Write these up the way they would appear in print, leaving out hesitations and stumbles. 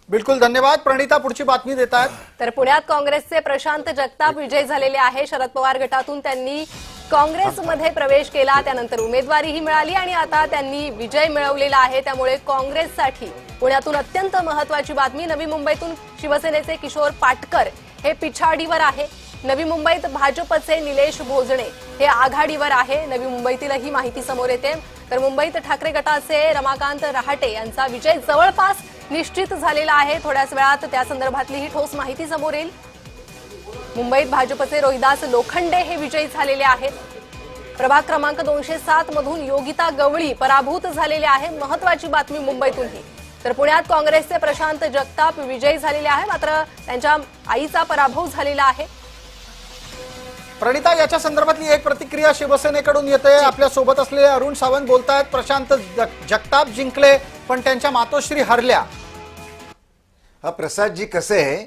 बिलकुल धन्यवाद प्रणिता, पुढची बातमी देतात। तर पुण्यात काँग्रेसचे प्रशांत जगताप विजयी झालेले आहे। शरद पवार गटातून त्यांनी काँग्रेसमध्ये प्रवेश केला, त्यानंतर उमेदवारीही मिळाली आणि आता त्यांनी विजय मिळवलेला आहे। त्यामुळे काँग्रेससाठी पुण्यातून अत्यंत महत्त्वाची बातमी। नवी मुंबईतून शिवसेनेचे किशोर पाटकर हे पिछाडीवर आहे। नवी मुंबईत भाजपचे निलेश भोजणे हे आघाडीवर आहे। नवी मुंबईतील ही माहिती समोर येते। तर मुंबईत ठाकरे गटाचे रमाकांत रहाटे यांचा विजय जवळपास निश्चित झालेला आहे। थोड्याच वेळात त्या संदर्भातली ही ठोस माहिती समोर येईल। मुंबईत भाजपचे रोहिदास लोखंडे हे विजयी झालेले आहेत। प्रभाग क्रमांक 207 मधून योगिता गवळी पराभूत झालेले आहे। महत्त्वाची बातमी मुंबईतून ही। तर पुण्यात काँग्रेसचे प्रशांत जगताप विजयी झालेले आहे, मात्र त्यांच्या आईचा पराभव झालेला आहे। प्रणिता, याच्या संदर्भातली एक प्रतिक्रिया शिवसेनेकडून येते। आपल्या सोबत असलेले अरुण सावंत बोलतायत, प्रशांत जगताप जिंकले पण त्यांच्या मातोश्री हरल्या। हा प्रसाद जी, कसे आहे,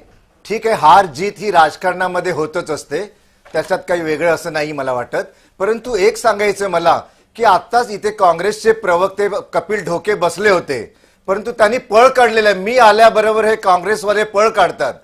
ठीक आहे, हार जीत ही राजकारणामध्ये होतच असते, त्याच्यात काही वेगळं असं नाही मला वाटत। परंतु एक सांगायचं मला की आत्ताच इथे काँग्रेसचे प्रवक्ते कपिल ढोके बसले होते, परंतु त्यांनी पळ काढलेला। मी आल्याबरोबर हे काँग्रेसवाले पळ काढतात।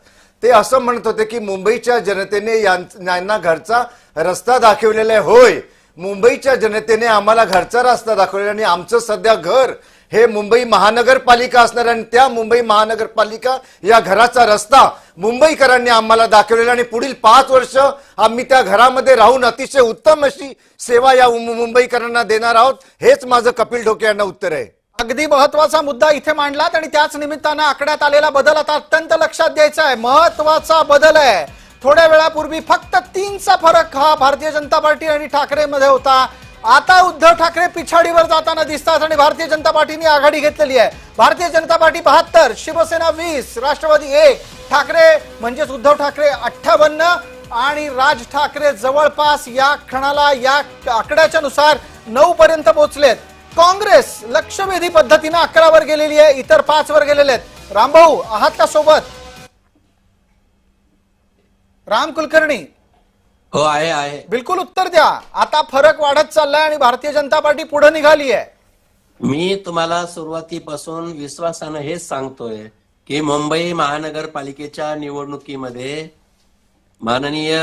ते असं म्हणत होते की मुंबईच्या जनतेने यांना घरचा रस्ता दाखवलेला आहे। होय, मुंबईच्या जनतेने आम्हाला घरचा रस्ता दाखवलेला आणि आमचं सध्या घर हे मुंबई महानगरपालिका असणार आणि त्या मुंबई महानगरपालिका या घराचा रस्ता मुंबईकरांनी आम्हाला दाखवलेला आणि पुढील 5 वर्ष आम्ही त्या घरामध्ये राहून अतिशय उत्तम अशी सेवा या मुंबईकरांना देणार आहोत। हेच माझं कपिल ढोके यांना उत्तर आहे। अगदी महत्वाचा मुद्दा इथे मांडलात आणि त्याच निमित्तानं आकड्यात आलेला बदल आता अत्यंत लक्षात द्यायचा आहे। महत्वाचा बदल आहे। थोड्या वेळापूर्वी फक्त 3चा फरक हा भारतीय जनता पार्टी आणि ठाकरेमध्ये होता। आता उद्धव ठाकरे पिछाडीवर जाताना दिसतात आणि भारतीय जनता पार्टीने आघाडी घेतलेली आहे। भारतीय जनता पार्टी 72, शिवसेना 20, राष्ट्रवादी 1, ठाकरे म्हणजेच उद्धव ठाकरे 58 आणि राज ठाकरे जवळपास या क्षणाला या आकड्याच्या नुसार 9 पर्यंत पोहोचलेत। काँग्रेस लक्षवेधी पद्धतीने 11 वर गेलेली आहे, इतर 5 वर गेलेले आहेत। रामभाऊ, आहात का सोबत? राम कुलकर्णी? हो, आहे। बिलकुल उत्तर द्या। आता फरक वाढत चाललाय आणि भारतीय जनता पार्टी पुढे निघाली आहे। मी तुम्हाला सुरुवातीपासून विश्वासानं हेच सांगतोय की मुंबई महानगरपालिकेच्या निवडणुकीमध्ये माननीय